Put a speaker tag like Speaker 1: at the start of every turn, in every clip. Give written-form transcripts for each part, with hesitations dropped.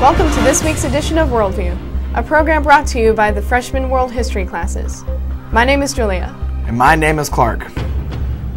Speaker 1: Welcome to this week's edition of WorldView, a program brought to you by the freshman world history classes. My name is Julia.
Speaker 2: And my name is Clark.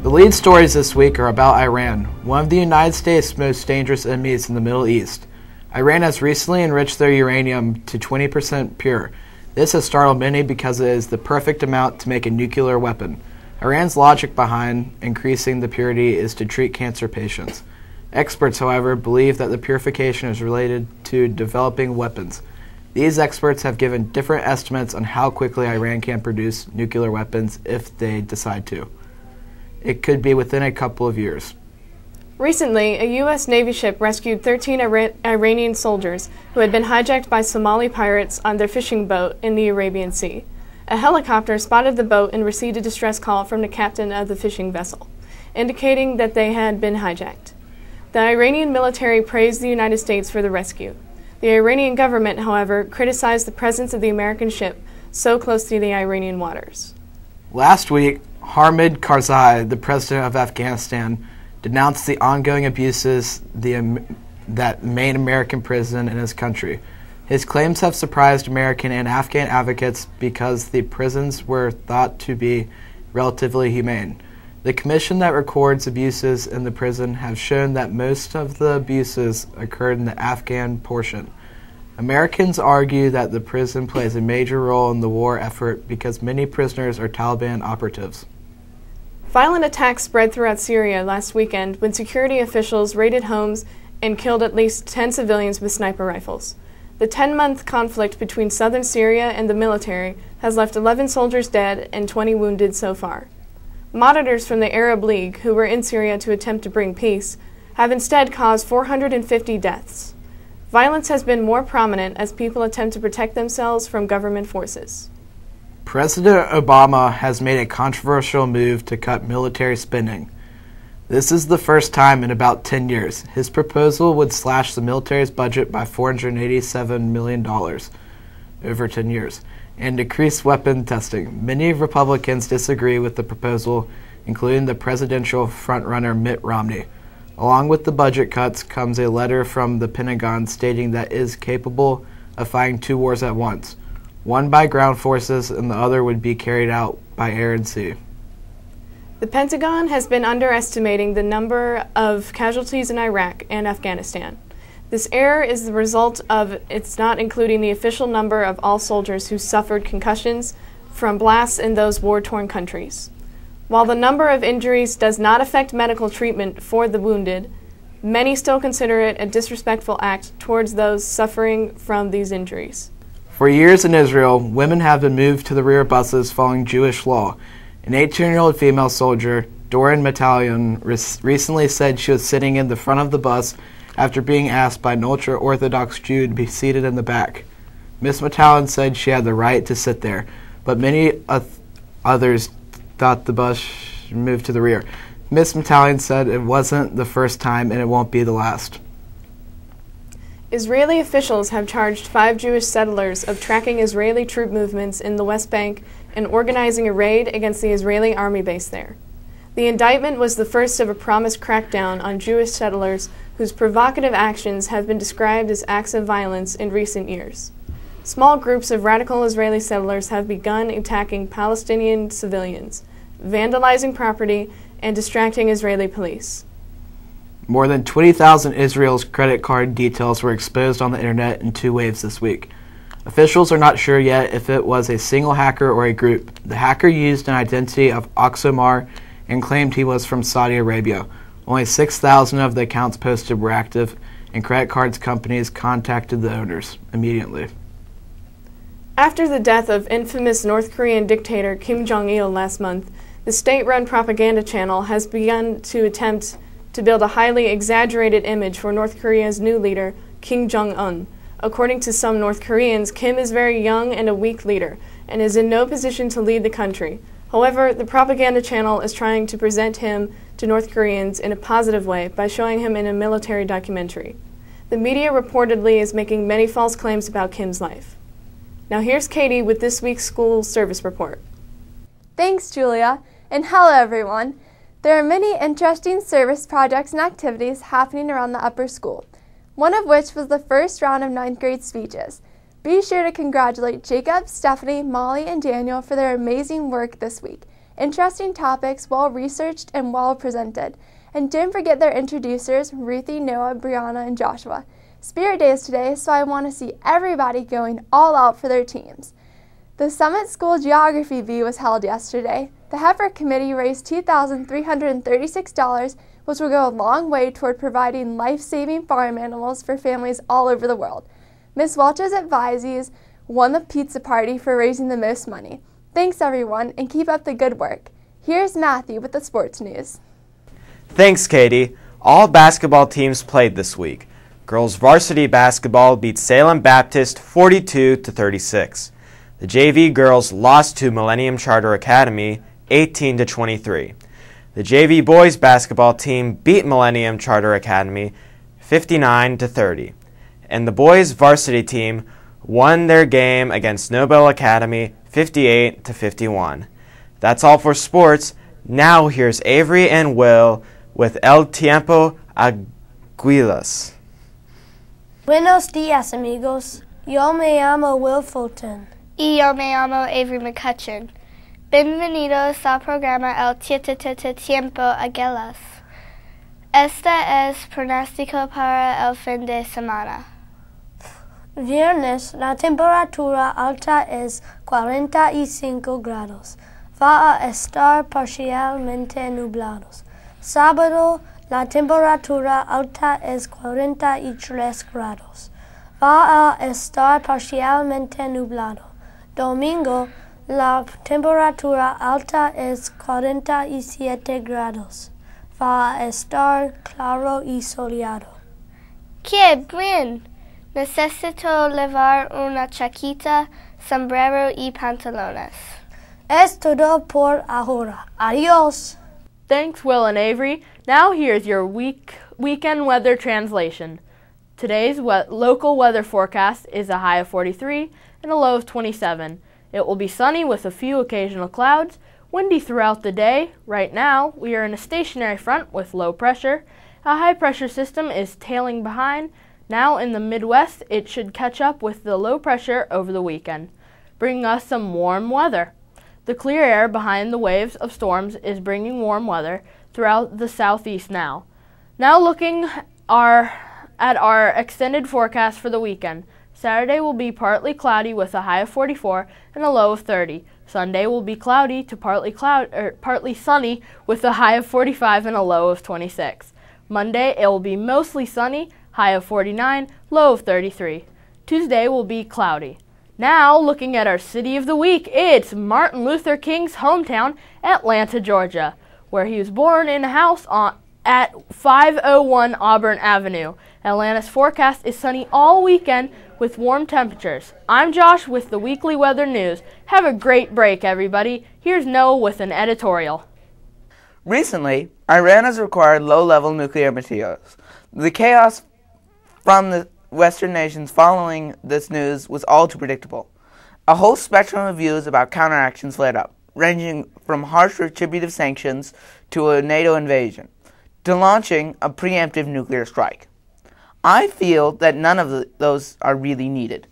Speaker 2: The lead stories this week are about Iran, one of the United States' most dangerous enemies in the Middle East. Iran has recently enriched their uranium to 20% pure. This has startled many because it is the perfect amount to make a nuclear weapon. Iran's logic behind increasing the purity is to treat cancer patients. Experts, however, believe that the purification is related to developing weapons. These experts have given different estimates on how quickly Iran can produce nuclear weapons if they decide to. It could be within a couple of years.
Speaker 1: Recently, a U.S. Navy ship rescued 13 Iranian soldiers who had been hijacked by Somali pirates on their fishing boat in the Arabian Sea. A helicopter spotted the boat and received a distress call from the captain of the fishing vessel, indicating that they had been hijacked. The Iranian military praised the United States for the rescue. The Iranian government, however, criticized the presence of the American ship so close to the Iranian waters.
Speaker 2: Last week, Hamid Karzai, the president of Afghanistan, denounced the ongoing abuses that main American prison in his country. His claims have surprised American and Afghan advocates because the prisons were thought to be relatively humane. The commission that records abuses in the prison have shown that most of the abuses occurred in the Afghan portion. Americans argue that the prison plays a major role in the war effort because many prisoners are Taliban operatives.
Speaker 1: Violent attacks spread throughout Syria last weekend when security officials raided homes and killed at least 10 civilians with sniper rifles. The 10-month conflict between southern Syria and the military has left 11 soldiers dead and 20 wounded so far. Monitors from the Arab League, who were in Syria to attempt to bring peace, have instead caused 450 deaths. Violence has been more prominent as people attempt to protect themselves from government forces.
Speaker 2: President Obama has made a controversial move to cut military spending. This is the first time in about 10 years. His proposal would slash the military's budget by $487 million over 10 years and decrease weapon testing. Many Republicans disagree with the proposal, including the presidential frontrunner Mitt Romney. Along with the budget cuts comes a letter from the Pentagon stating that it is capable of fighting two wars at once, one by ground forces and the other would be carried out by air and sea.
Speaker 1: The Pentagon has been underestimating the number of casualties in Iraq and Afghanistan. This error is the result of its not including the official number of all soldiers who suffered concussions from blasts in those war-torn countries. While the number of injuries does not affect medical treatment for the wounded, many still consider it a disrespectful act towards those suffering from these injuries.
Speaker 2: For years in Israel, women have been moved to the rear buses following Jewish law. An 18-year-old female soldier, Doran Matalion, recently said she was sitting in the front of the bus after being asked by an ultra-Orthodox Jew to be seated in the back. Miss Matalion said she had the right to sit there, but many others thought the bus should move to the rear. Miss Matalion said it wasn't the first time and it won't be the last.
Speaker 1: Israeli officials have charged 5 Jewish settlers of tracking Israeli troop movements in the West Bank and organizing a raid against the Israeli army base there. The indictment was the first of a promised crackdown on Jewish settlers whose provocative actions have been described as acts of violence in recent years. Small groups of radical Israeli settlers have begun attacking Palestinian civilians, vandalizing property, and distracting Israeli police.
Speaker 2: More than 20,000 Israel's credit card details were exposed on the internet in 2 waves this week. Officials are not sure yet if it was a single hacker or a group. The hacker used an identity of Oxomar and claimed he was from Saudi Arabia. Only 6,000 of the accounts posted were active, and credit cards companies contacted the owners immediately.
Speaker 1: After the death of infamous North Korean dictator Kim Jong-il last month, the state-run propaganda channel has begun to attempt to build a highly exaggerated image for North Korea's new leader, Kim Jong-un. According to some North Koreans, Kim is very young and a weak leader, and is in no position to lead the country. However, the propaganda channel is trying to present him to North Koreans in a positive way by showing him in a military documentary. The media reportedly is making many false claims about Kim's life. Now here's Katie with this week's school service report.
Speaker 3: Thanks, Julia, and hello everyone. There are many interesting service projects and activities happening around the upper school. one of which was the first round of 9th grade speeches. Be sure to congratulate Jacob, Stephanie, Molly, and Daniel for their amazing work this week. Interesting topics, well-researched and well-presented. And don't forget their introducers, Ruthie, Noah, Brianna, and Joshua. Spirit Day is today, so I want to see everybody going all out for their teams. The Summit School Geography Bee was held yesterday. The Heifer Committee raised $2,336, which will go a long way toward providing life-saving farm animals for families all over the world. Miss Welch's advisees won the pizza party for raising the most money. Thanks, everyone, and keep up the good work. Here's Matthew with the sports news.
Speaker 4: Thanks, Katie. All basketball teams played this week. Girls varsity basketball beat Salem Baptist 42-36. The JV girls lost to Millennium Charter Academy 18-23. The JV boys basketball team beat Millennium Charter Academy 59-30. And the boys varsity team won their game against Nobel Academy 58-51. That's all for sports. Now here's Avery and Will with El Tiempo Aguilas.
Speaker 5: Buenos días, amigos. Yo me llamo Will Fulton.
Speaker 6: Y yo me llamo Avery McCutcheon. Bienvenidos al programa El Tiempo Aguilas. Este es pronóstico para el fin de semana.
Speaker 5: Viernes, la temperatura alta es 45 grados. Va a estar parcialmente nublados. Sábado, la temperatura alta es 43 grados. Va a estar parcialmente nublado. Domingo, la temperatura alta es 47 grados. Va a estar claro y soleado.
Speaker 6: ¡Qué bien! Necesito llevar una chaqueta, sombrero y pantalones.
Speaker 5: Es todo por ahora. Adiós.
Speaker 1: Thanks, Will and Avery. Now here's your weekend weather translation. Today's local weather forecast is a high of 43 and a low of 27. It will be sunny with a few occasional clouds, windy throughout the day. Right now, we are in a stationary front with low pressure. A high pressure system is tailing behind. Now in the Midwest, it should catch up with the low pressure over the weekend, bringing us some warm weather. The clear air behind the waves of storms is bringing warm weather throughout the southeast now. Now looking at our extended forecast for the weekend. Saturday will be partly cloudy with a high of 44 and a low of 30. Sunday will be cloudy to partly sunny with a high of 45 and a low of 26. Monday it will be mostly sunny, high of 49, low of 33. Tuesday will be cloudy. Now, looking at our city of the week, it's Martin Luther King's hometown, Atlanta, Georgia, where he was born in a house at 501 Auburn Avenue. Atlanta's forecast is sunny all weekend with warm temperatures. I'm Josh with the Weekly Weather News. Have a great break, everybody. Here's Noah with an editorial.
Speaker 7: Recently, Iran has acquired low-level nuclear materials. The chaos from the Western nations following this news was all too predictable. A whole spectrum of views about counteractions flared up, ranging from harsh retributive sanctions to a NATO invasion, to launching a preemptive nuclear strike. I feel that none of those are really needed.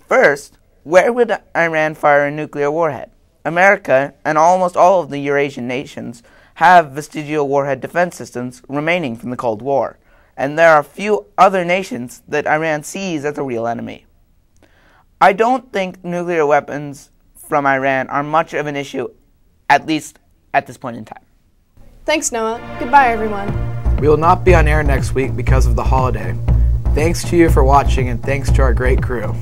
Speaker 7: First, where would Iran fire a nuclear warhead? America and almost all of the Eurasian nations have vestigial warhead defense systems remaining from the Cold War, and there are few other nations that Iran sees as a real enemy. I don't think nuclear weapons from Iran are much of an issue, at least at this point in time.
Speaker 1: Thanks, Noah. Goodbye, everyone.
Speaker 2: We will not be on air next week because of the holiday. Thanks to you for watching, and thanks to our great crew.